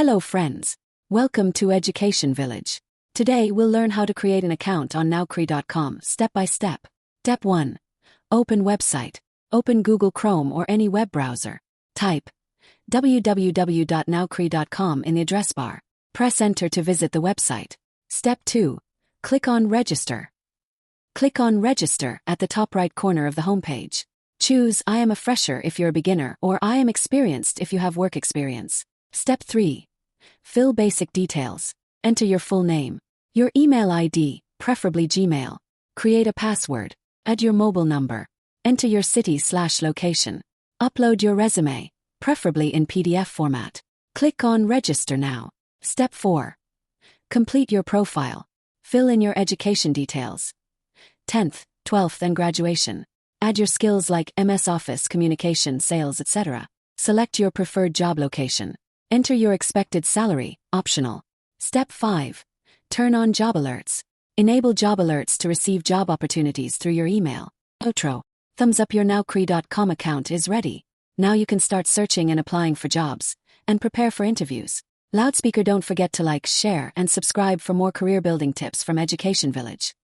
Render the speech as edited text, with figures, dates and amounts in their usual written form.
Hello friends. Welcome to Education Village. Today we'll learn how to create an account on nowcre.com step by step. Step 1. Open website. Open Google Chrome or any web browser. Type www.nowcre.com in the address bar. Press enter to visit the website. Step 2. Click on Register. Click on Register at the top right corner of the homepage. Choose I am a fresher if you're a beginner or I am experienced if you have work experience. Step 3. Fill basic details. Enter your full name, your email ID, preferably Gmail. Create a password. Add your mobile number. Enter your city/location. Upload your resume, preferably in PDF format. Click on Register now. Step 4. Complete your profile. Fill in your education details. 10th, 12th and graduation. Add your skills like MS Office, communication, sales, etc. Select your preferred job location. Enter your expected salary, optional. Step 5. Turn on job alerts. Enable job alerts to receive job opportunities through your email. Outro. Thumbs up, your nowcre.com account is ready. Now you can start searching and applying for jobs, and prepare for interviews. Loudspeaker, don't forget to like, share, and subscribe for more career building tips from Education Village.